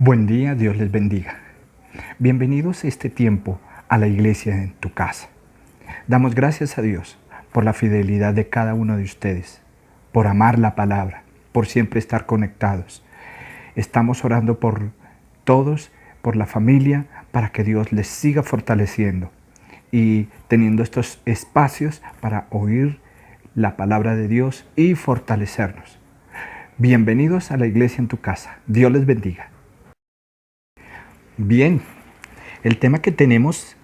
Buen día, Dios les bendiga. Bienvenidos a este tiempo a la iglesia en tu casa. Damos gracias a Dios por la fidelidad de cada uno de ustedes, por amar la palabra, por siempre estar conectados. Estamos orando por todos, por la familia, para que Dios les siga fortaleciendo y teniendo estos espacios para oír la palabra de Dios y fortalecernos. Bienvenidos a la iglesia en tu casa. Dios les bendiga. Bien, el tema que tenemos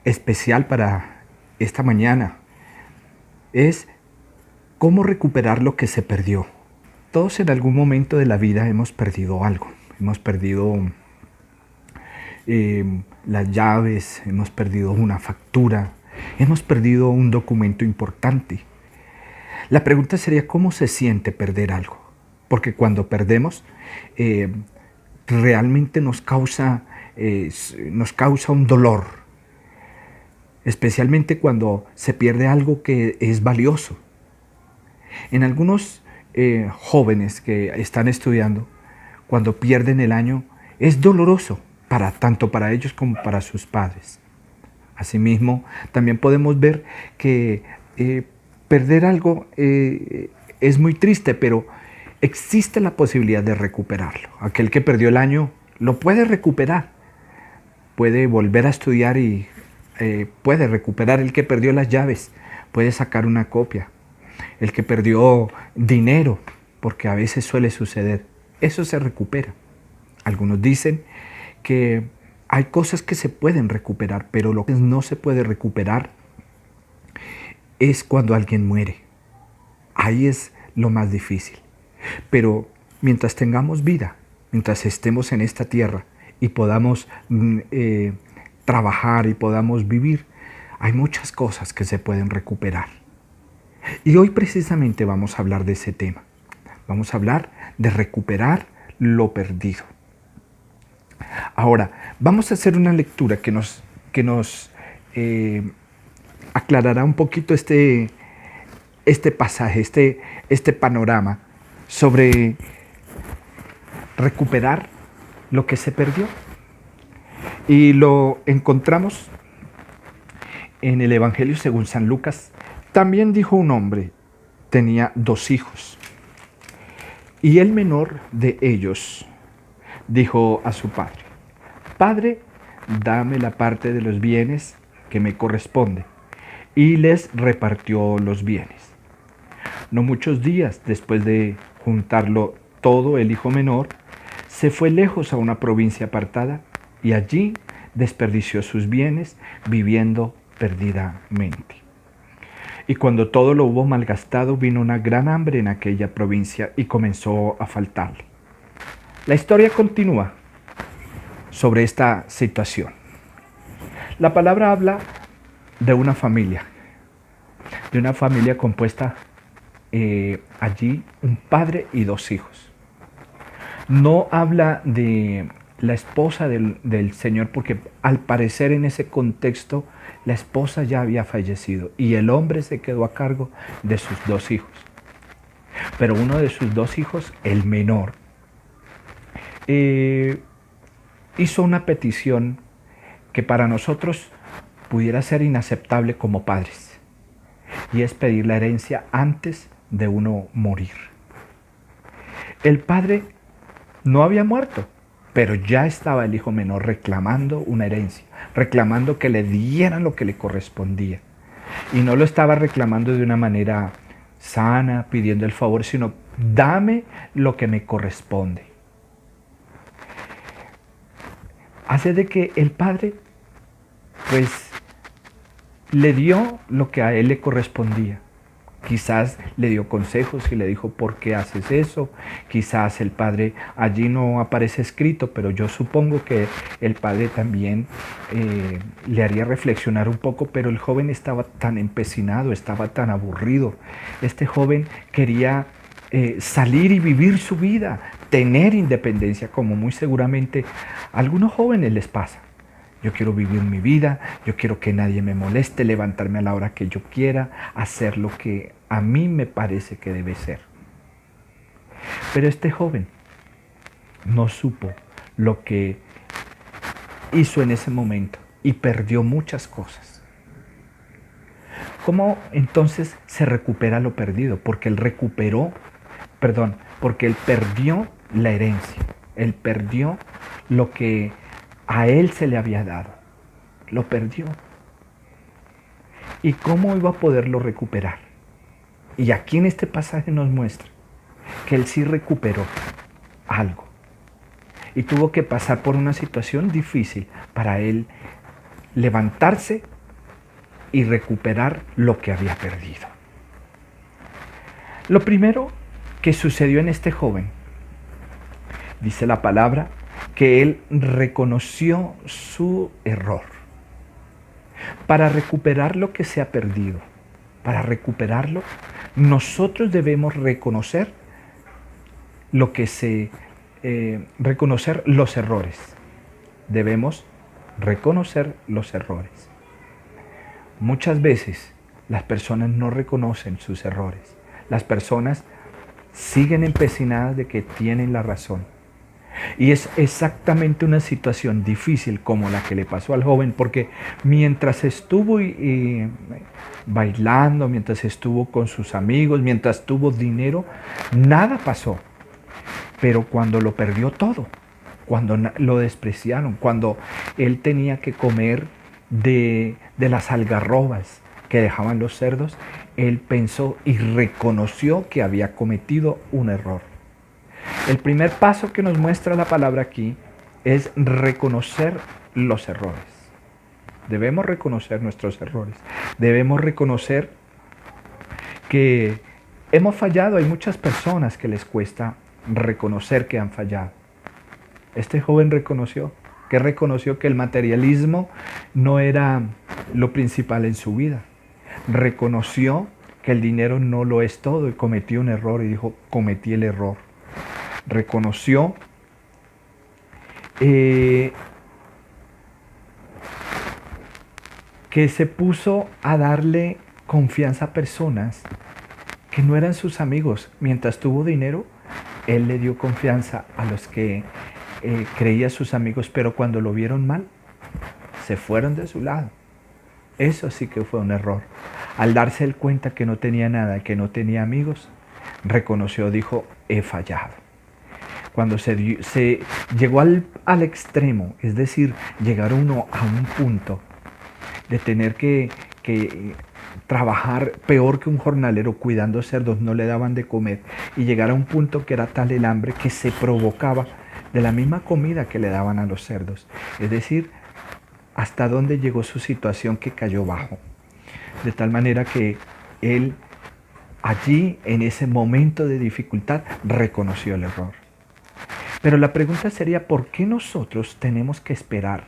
especial para esta mañana es cómo recuperar lo que se perdió. Todos en algún momento de la vida hemos perdido algo. Hemos perdido las llaves, hemos perdido una factura, hemos perdido un documento importante. La pregunta sería, ¿cómo se siente perder algo? Porque cuando perdemos, realmente nos causa un dolor, especialmente cuando se pierde algo que es valioso. En algunos jóvenes que están estudiando, cuando pierden el año, es doloroso tanto para ellos como para sus padres. Asimismo, también podemos ver que perder algo es muy triste, pero existe la posibilidad de recuperarlo. Aquel que perdió el año lo puede recuperar. Puede volver a estudiar y puede recuperar. El que perdió las llaves puede sacar una copia. El que perdió dinero, porque a veces suele suceder, eso se recupera. Algunos dicen que hay cosas que se pueden recuperar, pero lo que no se puede recuperar es cuando alguien muere. Ahí es lo más difícil. Pero mientras tengamos vida, mientras estemos en esta tierra y podamos trabajar y podamos vivir, hay muchas cosas que se pueden recuperar. Y hoy precisamente vamos a hablar de ese tema. Vamos a hablar de recuperar lo perdido. Ahora, vamos a hacer una lectura que nos aclarará un poquito este pasaje, este panorama sobre recuperar lo que se perdió. Y lo encontramos en el Evangelio según San Lucas. También dijo un hombre, tenía 2 hijos, y el menor de ellos dijo a su padre: Padre, dame la parte de los bienes que me corresponde. Y les repartió los bienes. No muchos días después de juntarlo todo, el hijo menor se fue lejos a una provincia apartada y allí desperdició sus bienes viviendo perdidamente. Y cuando todo lo hubo malgastado, vino una gran hambre en aquella provincia y comenzó a faltarle. La historia continúa sobre esta situación. La palabra habla de una familia compuesta allí un padre y 2 hijos. No habla de la esposa del Señor, porque al parecer en ese contexto la esposa ya había fallecido y el hombre se quedó a cargo de sus 2 hijos. Pero uno de sus 2 hijos, el menor, hizo una petición que para nosotros pudiera ser inaceptable como padres, y es pedir la herencia antes de uno morir. El padre no había muerto, pero ya estaba el hijo menor reclamando una herencia, reclamando que le dieran lo que le correspondía. Y no lo estaba reclamando de una manera sana, pidiendo el favor, sino dame lo que me corresponde. Hace de que el padre, pues, le dio lo que a él le correspondía. Quizás le dio consejos y le dijo, ¿por qué haces eso? Quizás el padre, allí no aparece escrito, pero yo supongo que el padre también le haría reflexionar un poco, pero el joven estaba tan empecinado, estaba tan aburrido. Este joven quería salir y vivir su vida, tener independencia, como muy seguramente a algunos jóvenes les pasa. Yo quiero vivir mi vida, yo quiero que nadie me moleste, levantarme a la hora que yo quiera, hacer lo que a mí me parece que debe ser. Pero este joven no supo lo que hizo en ese momento y perdió muchas cosas. ¿Cómo entonces se recupera lo perdido? Porque porque él perdió la herencia, él perdió lo que a él se le había dado, lo perdió. ¿Y cómo iba a poderlo recuperar? Y aquí en este pasaje nos muestra que él sí recuperó algo y tuvo que pasar por una situación difícil para él levantarse y recuperar lo que había perdido. Lo primero que sucedió en este joven, dice la palabra, que él reconoció su error. Para recuperar lo que se ha perdido, para recuperarlo, nosotros debemos reconocer reconocer los errores. Debemos reconocer los errores. Muchas veces las personas no reconocen sus errores. Las personas siguen empecinadas de que tienen la razón. Y es exactamente una situación difícil como la que le pasó al joven, porque mientras estuvo bailando, mientras estuvo con sus amigos, mientras tuvo dinero, nada pasó. Pero cuando lo perdió todo, cuando lo despreciaron, cuando él tenía que comer de las algarrobas que dejaban los cerdos, él pensó y reconoció que había cometido un error. El primer paso que nos muestra la palabra aquí es reconocer los errores. Debemos reconocer nuestros errores. Debemos reconocer que hemos fallado. Hay muchas personas que les cuesta reconocer que han fallado. Este joven reconoció que el materialismo no era lo principal en su vida. Reconoció que el dinero no lo es todo y cometió un error y dijo, cometí el error. Reconoció que se puso a darle confianza a personas que no eran sus amigos. Mientras tuvo dinero, él le dio confianza a los que creía sus amigos, pero cuando lo vieron mal, se fueron de su lado. Eso sí que fue un error. Al darse él cuenta que no tenía nada, que no tenía amigos, reconoció, dijo, he fallado. Cuando se llegó al extremo, es decir, llegar uno a un punto de tener que trabajar peor que un jornalero cuidando cerdos, no le daban de comer, y llegar a un punto que era tal el hambre que se provocaba de la misma comida que le daban a los cerdos. Es decir, hasta dónde llegó su situación que cayó bajo. De tal manera que él allí, en ese momento de dificultad, reconoció el error. Pero la pregunta sería, ¿por qué nosotros tenemos que esperar?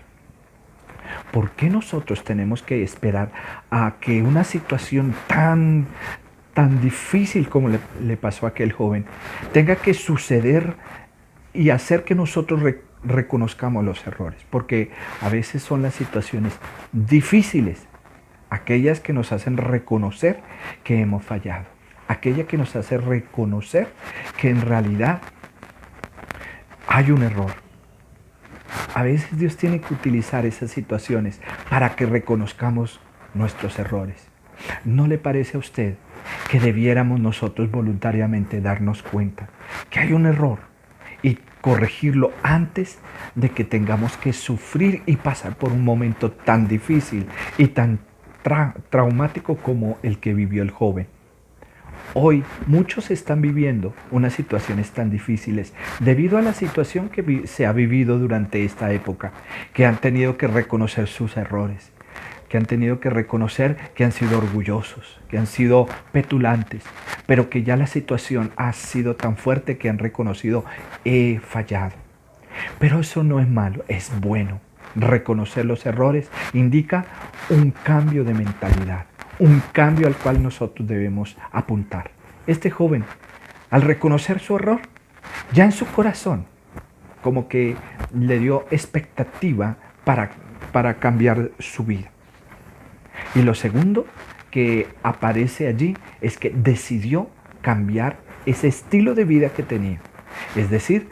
¿Por qué nosotros tenemos que esperar a que una situación tan difícil como le pasó a aquel joven tenga que suceder y hacer que nosotros reconozcamos los errores? Porque a veces son las situaciones difíciles aquellas que nos hacen reconocer que hemos fallado, aquella que nos hace reconocer que en realidad hay un error. A veces Dios tiene que utilizar esas situaciones para que reconozcamos nuestros errores. ¿No le parece a usted que debiéramos nosotros voluntariamente darnos cuenta que hay un error y corregirlo antes de que tengamos que sufrir y pasar por un momento tan difícil y tan traumático como el que vivió el joven? Hoy muchos están viviendo unas situaciones tan difíciles debido a la situación que se ha vivido durante esta época, que han tenido que reconocer sus errores, que han tenido que reconocer que han sido orgullosos, que han sido petulantes, pero que ya la situación ha sido tan fuerte que han reconocido, he fallado. Pero eso no es malo, es bueno. Reconocer los errores indica un cambio de mentalidad, un cambio al cual nosotros debemos apuntar. Este joven, al reconocer su error, ya en su corazón, como que le dio expectativa para cambiar su vida. Y lo segundo que aparece allí es que decidió cambiar ese estilo de vida que tenía. Es decir,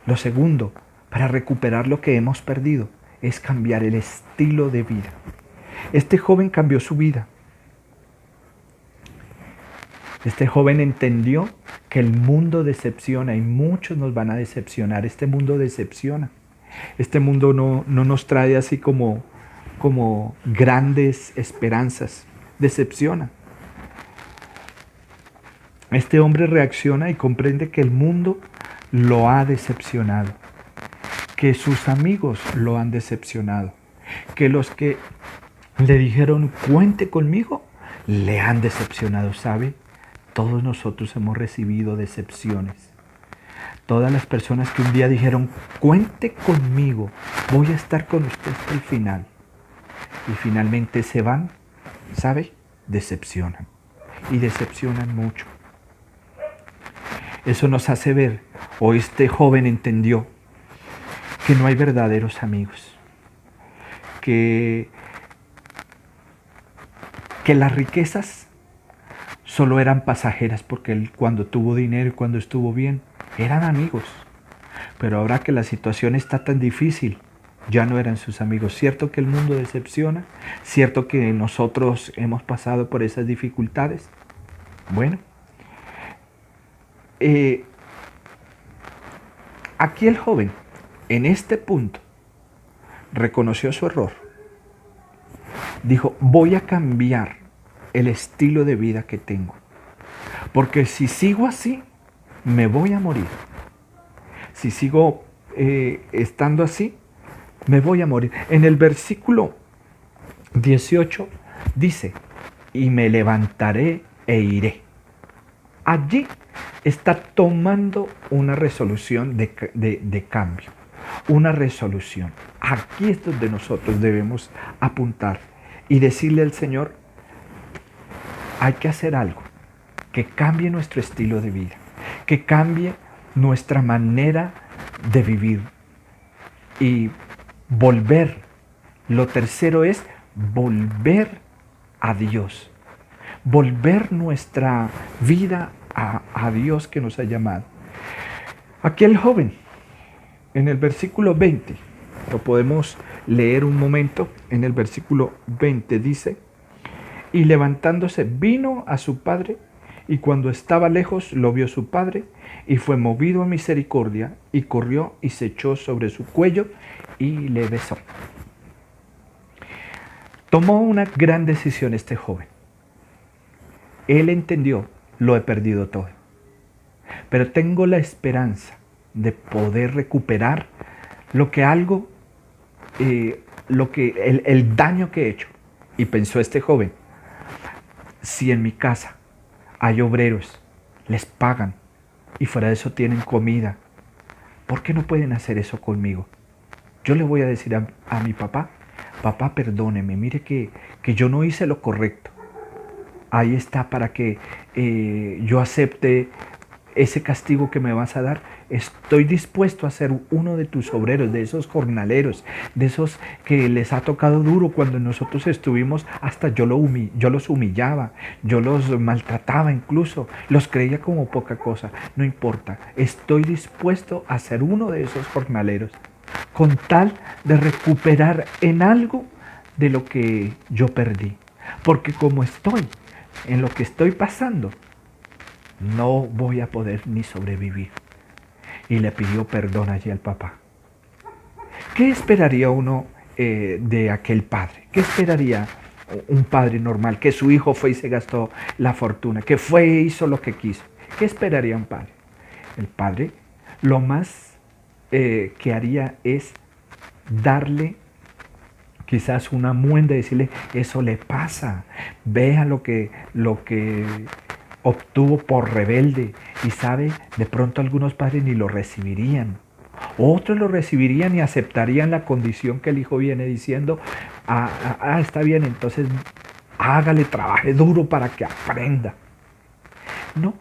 Lo segundo, para recuperar lo que hemos perdido, es cambiar el estilo de vida. Este joven cambió su vida. Este joven entendió que el mundo decepciona y muchos nos van a decepcionar. Este mundo decepciona. Este mundo no nos trae así como grandes esperanzas. Decepciona. Este hombre reacciona y comprende que el mundo lo ha decepcionado, que sus amigos lo han decepcionado, que los que le dijeron cuente conmigo, le han decepcionado, ¿sabe? Todos nosotros hemos recibido decepciones. Todas las personas que un día dijeron cuente conmigo, voy a estar con usted hasta el final. Y finalmente se van, ¿sabe? Decepcionan. Y decepcionan mucho. Eso nos hace ver, o este joven entendió, que no hay verdaderos amigos. Que las riquezas solo eran pasajeras, porque él cuando tuvo dinero y cuando estuvo bien, eran amigos. Pero ahora que la situación está tan difícil, ya no eran sus amigos. Cierto que el mundo decepciona, cierto que nosotros hemos pasado por esas dificultades. Bueno, aquí el joven, en este punto, reconoció su error. Dijo, voy a cambiar el estilo de vida que tengo. Porque si sigo así, me voy a morir. Si sigo estando así, me voy a morir. En el versículo 18 dice, y me levantaré e iré. Allí está tomando una resolución de cambio, una resolución. Aquí es donde nosotros debemos apuntar y decirle al Señor, hay que hacer algo que cambie nuestro estilo de vida, que cambie nuestra manera de vivir y volver. Lo tercero es volver a Dios, volver nuestra vida a Dios que nos ha llamado. Aquí el joven, en el versículo 20, lo podemos leer un momento, en el versículo 20 dice, y levantándose vino a su padre, y cuando estaba lejos lo vio su padre, y fue movido a misericordia, y corrió y se echó sobre su cuello, y le besó. Tomó una gran decisión este joven. Él entendió, lo he perdido todo, pero tengo la esperanza de poder recuperar lo que el daño que he hecho. Y pensó este joven, si en mi casa hay obreros, les pagan y fuera de eso tienen comida, ¿por qué no pueden hacer eso conmigo? Yo le voy a decir a mi papá, papá, perdóneme, mire que yo no hice lo correcto. Ahí está para que yo acepte ese castigo que me vas a dar. Estoy dispuesto a ser uno de tus obreros, de esos jornaleros, de esos que les ha tocado duro cuando nosotros estuvimos, hasta yo los humillaba, yo los maltrataba incluso, los creía como poca cosa. No importa, estoy dispuesto a ser uno de esos jornaleros, con tal de recuperar en algo de lo que yo perdí. Porque como estoy en lo que estoy pasando, no voy a poder ni sobrevivir. Y le pidió perdón allí al papá. ¿Qué esperaría uno de aquel padre? ¿Qué esperaría un padre normal? Que su hijo fue y se gastó la fortuna, que fue e hizo lo que quiso. ¿Qué esperaría un padre? El padre lo más que haría es darle quizás una muenda y decirle, eso le pasa, vea lo que obtuvo por rebelde. Y sabe, de pronto algunos padres ni lo recibirían. Otros lo recibirían y aceptarían la condición que el hijo viene diciendo, está bien, entonces hágale, trabaje duro para que aprenda. No.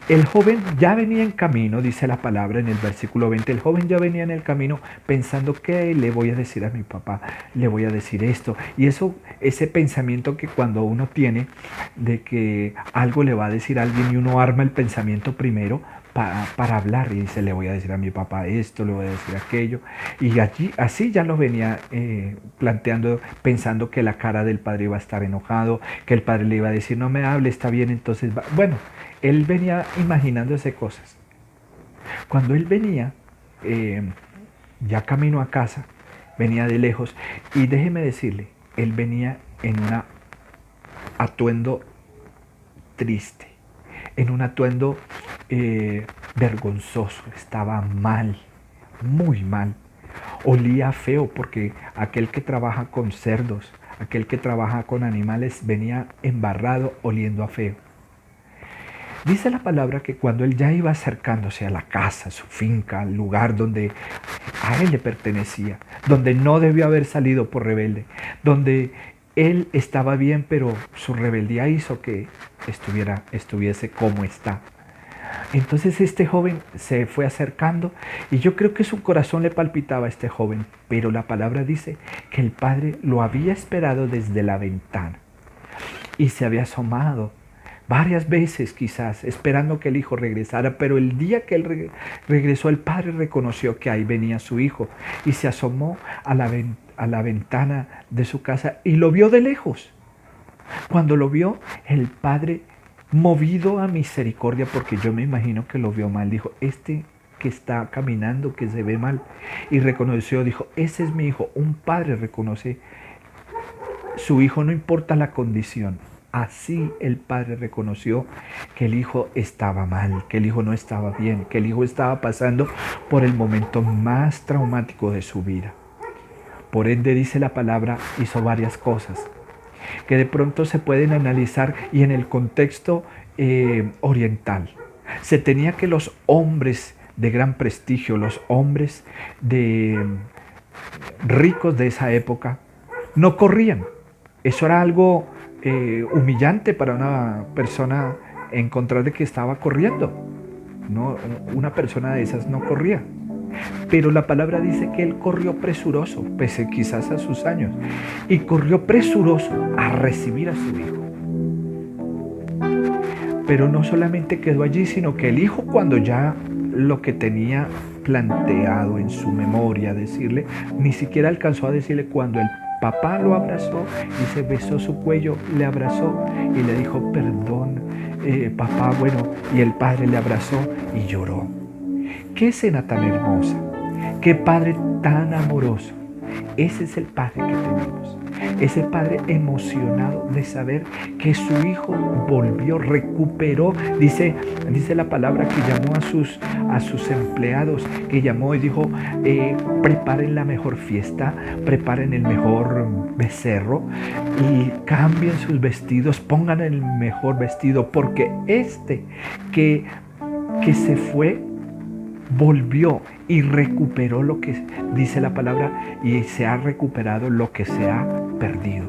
El joven ya venía en camino, dice la palabra en el versículo 20, el joven ya venía en el camino pensando, ¿qué le voy a decir a mi papá? Le voy a decir esto. Y ese pensamiento que cuando uno tiene de que algo le va a decir a alguien y uno arma el pensamiento primero, para hablar. Y dice, le voy a decir a mi papá esto, le voy a decir aquello. Y allí, así ya lo venía planteando, pensando que la cara del padre iba a estar enojado, que el padre le iba a decir, no me hable, está bien, entonces va. Bueno, él venía imaginándose cosas. Cuando él venía, ya camino a casa, venía de lejos, y déjeme decirle, él venía en un atuendo triste, en un atuendo vergonzoso, estaba mal, muy mal. Olía feo porque aquel que trabaja con cerdos, aquel que trabaja con animales, venía embarrado oliendo a feo. Dice la palabra que cuando él ya iba acercándose a la casa, a su finca, al lugar donde a él le pertenecía, donde no debió haber salido por rebelde, donde él estaba bien, pero su rebeldía hizo que estuviese como está. Entonces este joven se fue acercando y yo creo que su corazón le palpitaba a este joven, pero la palabra dice que el padre lo había esperado desde la ventana y se había asomado varias veces quizás, esperando que el hijo regresara, pero el día que él regresó, el padre reconoció que ahí venía su hijo y se asomó a la ventana de su casa y lo vio de lejos. Cuando lo vio, el padre, movido a misericordia, porque yo me imagino que lo vio mal, dijo, este que está caminando, que se ve mal, y reconoció, dijo, ese es mi hijo. Un padre reconoce su hijo, no importa la condición. Así el padre reconoció que el hijo estaba mal, que el hijo no estaba bien, que el hijo estaba pasando por el momento más traumático de su vida. Por ende, dice la palabra, hizo varias cosas que de pronto se pueden analizar y en el contexto oriental. Se tenía que los hombres de gran prestigio, los hombres ricos de esa época, no corrían. Eso era algo humillante para una persona encontrar de que estaba corriendo. No, una persona de esas no corría. Pero la palabra dice que él corrió presuroso, pese quizás a sus años, y corrió presuroso a recibir a su hijo. Pero no solamente quedó allí, sino que el hijo, cuando ya lo que tenía planteado en su memoria decirle, ni siquiera alcanzó a decirle. Cuando el papá lo abrazó y se besó su cuello, le abrazó y le dijo, perdón, papá, bueno, y el padre le abrazó y lloró. ¡Qué escena tan hermosa! ¡Qué padre tan amoroso! Ese es el padre que tenemos. Ese padre emocionado de saber que su hijo volvió, recuperó. Dice la palabra que llamó a sus empleados, que llamó y dijo, preparen la mejor fiesta, preparen el mejor becerro y cambien sus vestidos, pongan el mejor vestido, porque este que se fue, volvió y recuperó lo que dice la palabra, y se ha recuperado lo que se ha perdido.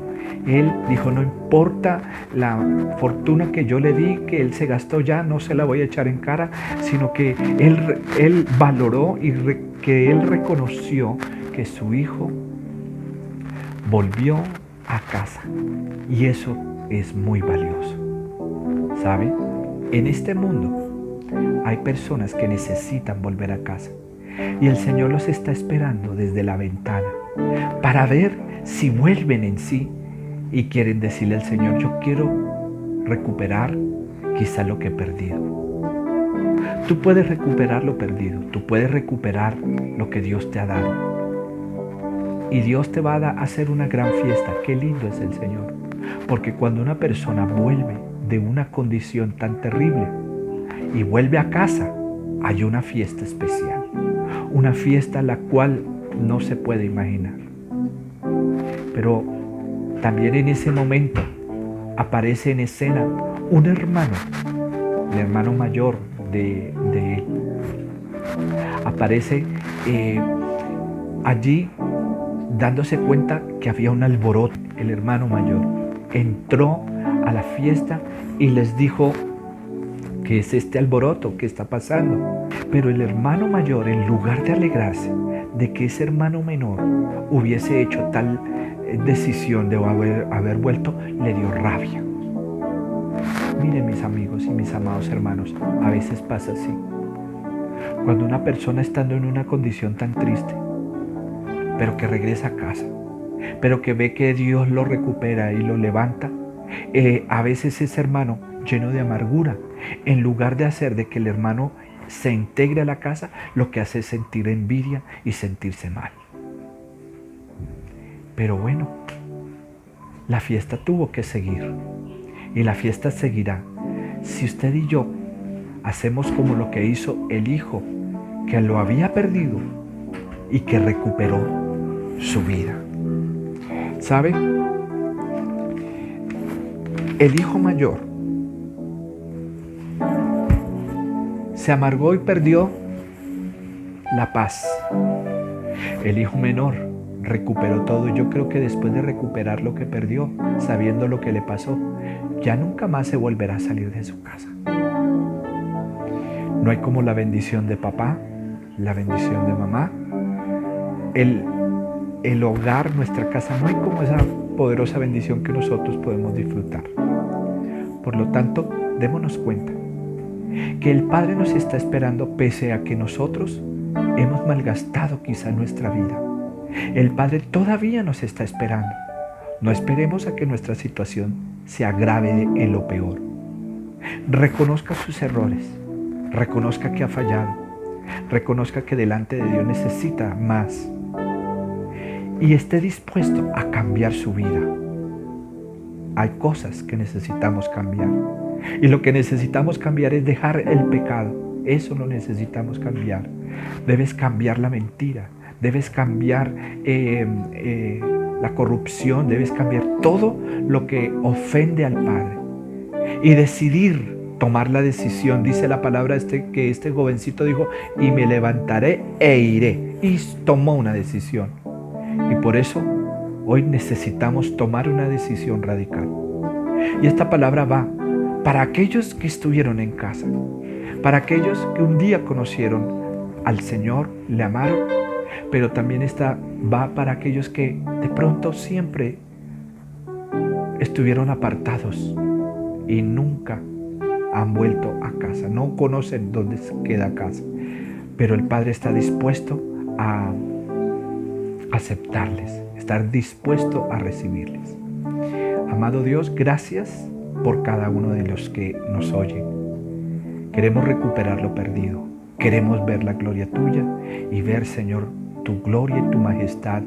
Él dijo, no importa la fortuna que yo le di, que él se gastó ya, no se la voy a echar en cara, sino que él valoró y que él reconoció que su hijo volvió a casa. Y eso es muy valioso. ¿Sabe? En este mundo hay personas que necesitan volver a casa y el Señor los está esperando desde la ventana para ver si vuelven en sí y quieren decirle al Señor, yo quiero recuperar quizá lo que he perdido. Tú puedes recuperar lo perdido, tú puedes recuperar lo que Dios te ha dado y Dios te va a hacer una gran fiesta. Qué lindo es el Señor, porque cuando una persona vuelve de una condición tan terrible y vuelve a casa, hay una fiesta especial, una fiesta la cual no se puede imaginar. Pero también en ese momento aparece en escena un hermano, el hermano mayor de él. Aparece allí dándose cuenta que había un alboroto. El hermano mayor entró a la fiesta y les dijo, ¿qué es este alboroto? ¿Qué está pasando? Pero el hermano mayor, en lugar de alegrarse de que ese hermano menor hubiese hecho tal decisión de haber vuelto, le dio rabia. Miren, mis amigos y mis amados hermanos, a veces pasa así. Cuando una persona estando en una condición tan triste, pero que regresa a casa, pero que ve que Dios lo recupera y lo levanta, a veces ese hermano lleno de amargura, en lugar de hacer de que el hermano se integre a la casa, lo que hace es sentir envidia y sentirse mal. Pero bueno, la fiesta tuvo que seguir y la fiesta seguirá si usted y yo hacemos como lo que hizo el hijo que lo había perdido y que recuperó su vida. ¿Sabe? El hijo mayor se amargó y perdió la paz. El hijo menor recuperó todo. Yo creo que después de recuperar lo que perdió, sabiendo lo que le pasó, ya nunca más se volverá a salir de su casa. No hay como la bendición de papá, la bendición de mamá, el hogar, nuestra casa. No hay como esa poderosa bendición que nosotros podemos disfrutar. Por lo tanto, démonos cuenta que el Padre nos está esperando pese a que nosotros hemos malgastado quizá nuestra vida. El Padre todavía nos está esperando. No esperemos a que nuestra situación se agrave en lo peor. Reconozca sus errores, reconozca que ha fallado, reconozca que delante de Dios necesita más y esté dispuesto a cambiar su vida. Hay cosas que necesitamos cambiar y lo que necesitamos cambiar es dejar el pecado. Eso lo necesitamos cambiar. Debes cambiar la mentira, debes cambiar la corrupción, debes cambiar todo lo que ofende al Padre y decidir tomar la decisión. Dice la palabra que este jovencito dijo, y me levantaré e iré, y tomó una decisión. Y por eso hoy necesitamos tomar una decisión radical. Y esta palabra va para aquellos que estuvieron en casa, para aquellos que un día conocieron al Señor, le amaron, pero también va para aquellos que de pronto siempre estuvieron apartados y nunca han vuelto a casa, no conocen dónde queda casa, pero el Padre está dispuesto a aceptarles, estar dispuesto a recibirles. Amado Dios, gracias por cada uno de los que nos oyen. Queremos recuperar lo perdido, queremos ver la gloria tuya y ver, Señor, tu gloria y tu majestad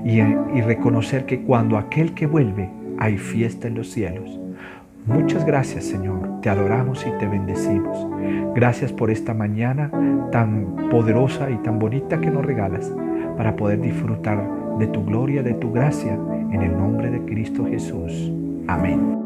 y reconocer que cuando aquel que vuelve hay fiesta en los cielos. Muchas gracias, Señor, te adoramos y te bendecimos. Gracias por esta mañana tan poderosa y tan bonita que nos regalas para poder disfrutar de tu gloria, de tu gracia, en el nombre de Cristo Jesús. Amén.